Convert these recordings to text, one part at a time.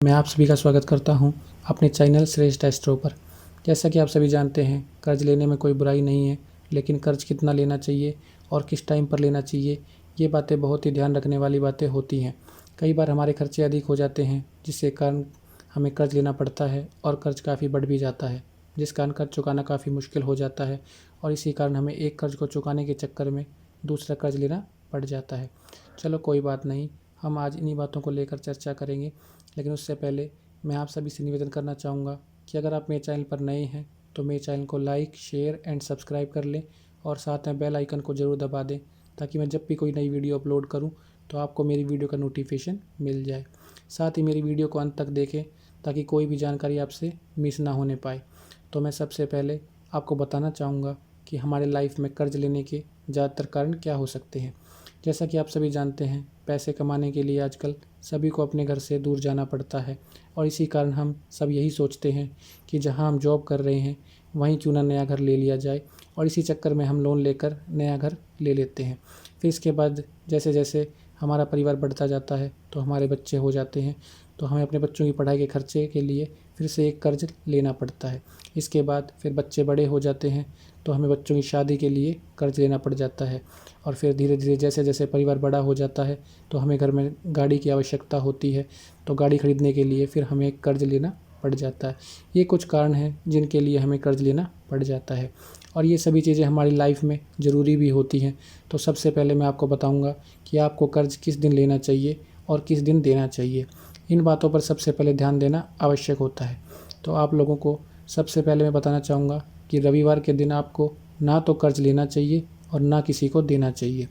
मैं आप सभी का स्वागत करता हूं अपने चैनल श्रेष्ठ एस्ट्रो पर। जैसा कि आप सभी जानते हैं, कर्ज लेने में कोई बुराई नहीं है, लेकिन कर्ज कितना लेना चाहिए और किस टाइम पर लेना चाहिए, ये बातें बहुत ही ध्यान रखने वाली बातें होती हैं। कई बार हमारे खर्चे अधिक हो जाते हैं, जिससे कारण हमें कर्ज लेना पड़ता है और कर्ज काफ़ी बढ़ भी जाता है, जिस कारण कर्ज चुकाना काफ़ी मुश्किल हो जाता है और इसी कारण हमें एक कर्ज को चुकाने के चक्कर में दूसरा कर्ज लेना पड़ जाता है। चलो कोई बात नहीं, हम आज इन्हीं बातों को लेकर चर्चा करेंगे। लेकिन उससे पहले मैं आप सभी से निवेदन करना चाहूँगा कि अगर आप मेरे चैनल पर नए हैं तो मेरे चैनल को लाइक, शेयर एंड सब्सक्राइब कर लें और साथ में बेल आइकन को ज़रूर दबा दें, ताकि मैं जब भी कोई नई वीडियो अपलोड करूं तो आपको मेरी वीडियो का नोटिफिकेशन मिल जाए। साथ ही मेरी वीडियो को अंत तक देखें ताकि कोई भी जानकारी आपसे मिस ना होने पाए। तो मैं सबसे पहले आपको बताना चाहूँगा कि हमारे लाइफ में कर्ज लेने के ज़्यादातर कारण क्या हो सकते हैं। जैसा कि आप सभी जानते हैं, पैसे कमाने के लिए आजकल सभी को अपने घर से दूर जाना पड़ता है और इसी कारण हम सब यही सोचते हैं कि जहां हम जॉब कर रहे हैं वहीं क्यों ना नया घर ले लिया जाए, और इसी चक्कर में हम लोन लेकर नया घर ले लेते हैं। फिर इसके बाद जैसे जैसे हमारा परिवार बढ़ता जाता है तो हमारे बच्चे हो जाते हैं, तो हमें अपने बच्चों की पढ़ाई के खर्चे के लिए फिर से एक कर्ज लेना पड़ता है। इसके बाद फिर बच्चे बड़े हो जाते हैं तो हमें बच्चों की शादी के लिए कर्ज लेना पड़ जाता है, और फिर धीरे धीरे जैसे जैसे परिवार बड़ा हो जाता है तो हमें घर में गाड़ी की आवश्यकता होती है, तो गाड़ी खरीदने के लिए फिर हमें कर्ज लेना पड़ जाता है। ये कुछ कारण हैं जिनके लिए हमें कर्ज लेना पड़ जाता है, और ये सभी चीज़ें हमारी लाइफ में ज़रूरी भी होती हैं। तो सबसे पहले मैं आपको बताऊंगा कि आपको कर्ज किस दिन लेना चाहिए और किस दिन देना चाहिए। इन बातों पर सबसे पहले ध्यान देना आवश्यक होता है। तो आप लोगों को सबसे पहले मैं बताना चाहूँगा कि रविवार के दिन आपको ना तो कर्ज लेना चाहिए और ना किसी को देना चाहिए।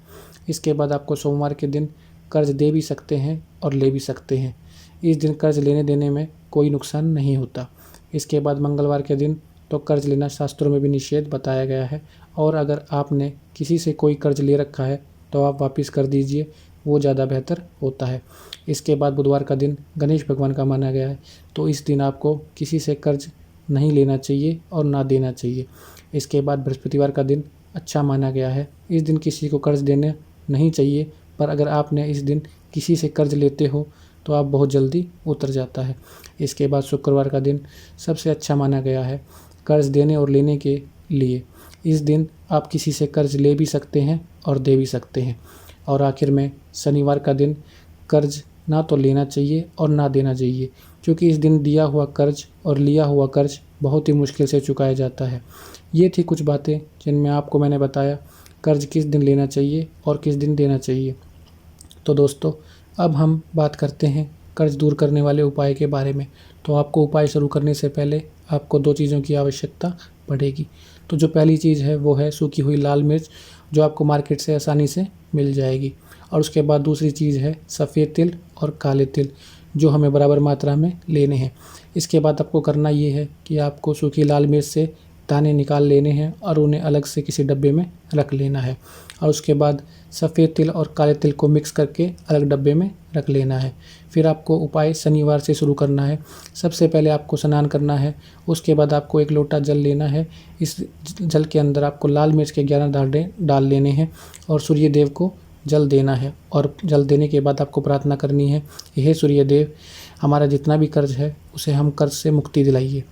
इसके बाद आपको सोमवार के दिन कर्ज दे भी सकते हैं और ले भी सकते हैं। इस दिन कर्ज लेने देने में कोई नुकसान नहीं होता। इसके बाद मंगलवार के दिन तो कर्ज लेना शास्त्रों में भी निषेध बताया गया है, और अगर आपने किसी से कोई कर्ज ले रखा है तो आप वापस कर दीजिए, वो ज़्यादा बेहतर होता है। इसके बाद बुधवार का दिन गणेश भगवान का माना गया है, तो इस दिन आपको किसी से कर्ज नहीं लेना चाहिए और ना देना चाहिए। इसके बाद बृहस्पतिवार का दिन अच्छा माना गया है, इस दिन किसी को कर्ज देना नहीं चाहिए, पर अगर आपने इस दिन किसी से कर्ज लेते हो तो आप बहुत जल्दी उतर जाता है। इसके बाद शुक्रवार का दिन सबसे अच्छा माना गया है कर्ज देने और लेने के लिए। इस दिन आप किसी से कर्ज ले भी सकते हैं और दे भी सकते हैं। और आखिर में शनिवार का दिन कर्ज ना तो लेना चाहिए और ना देना चाहिए, क्योंकि इस दिन दिया हुआ कर्ज और लिया हुआ कर्ज बहुत ही मुश्किल से चुकाया जाता है। ये थी कुछ बातें जिनमें आपको मैंने बताया कर्ज किस दिन लेना चाहिए और किस दिन देना चाहिए। तो दोस्तों, अब हम बात करते हैं कर्ज दूर करने वाले उपाय के बारे में। तो आपको उपाय शुरू करने से पहले आपको दो चीज़ों की आवश्यकता पड़ेगी। तो जो पहली चीज़ है वो है सूखी हुई लाल मिर्च, जो आपको मार्केट से आसानी से मिल जाएगी। और उसके बाद दूसरी चीज़ है सफ़ेद तिल और काले तिल, जो हमें बराबर मात्रा में लेने हैं। इसके बाद आपको करना ये है कि आपको सूखी लाल मिर्च से दाने निकाल लेने हैं और उन्हें अलग से किसी डब्बे में रख लेना है, और उसके बाद सफ़ेद तिल और काले तिल को मिक्स करके अलग डब्बे में रख लेना है। फिर आपको उपाय शनिवार से शुरू करना है। सबसे पहले आपको स्नान करना है, उसके बाद आपको एक लोटा जल लेना है। इस जल के अंदर आपको लाल मिर्च के 11 दाने डाल लेने हैं और सूर्य देव को जल देना है, और जल देने के बाद आपको प्रार्थना करनी है, हे सूर्य देव, हमारा जितना भी कर्ज है उसे हम कर्ज से मुक्ति दिलाइए।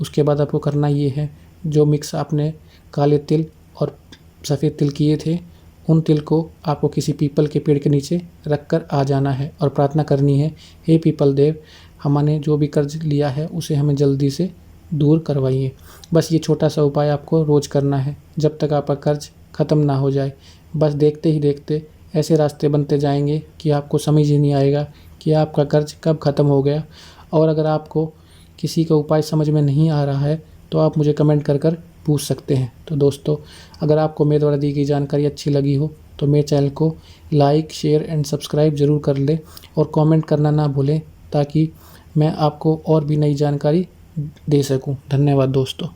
उसके बाद आपको करना ये है, जो मिक्स आपने काले तिल और सफ़ेद तिल किए थे, उन तिल को आपको किसी पीपल के पेड़ के नीचे रख कर आ जाना है और प्रार्थना करनी है, हे पीपल देव, हमने जो भी कर्ज लिया है उसे हमें जल्दी से दूर करवाइए। बस ये छोटा सा उपाय आपको रोज़ करना है जब तक आपका कर्ज ख़त्म ना हो जाए। बस देखते ही देखते ऐसे रास्ते बनते जाएंगे कि आपको समझ ही नहीं आएगा कि आपका कर्ज कब ख़त्म हो गया। और अगर आपको किसी का उपाय समझ में नहीं आ रहा है तो आप मुझे कमेंट कर पूछ सकते हैं। तो दोस्तों, अगर आपको मेरे द्वारा दी गई जानकारी अच्छी लगी हो तो मेरे चैनल को लाइक, शेयर एंड सब्सक्राइब ज़रूर कर लें, और कमेंट करना ना भूलें, ताकि मैं आपको और भी नई जानकारी दे सकूं। धन्यवाद दोस्तों।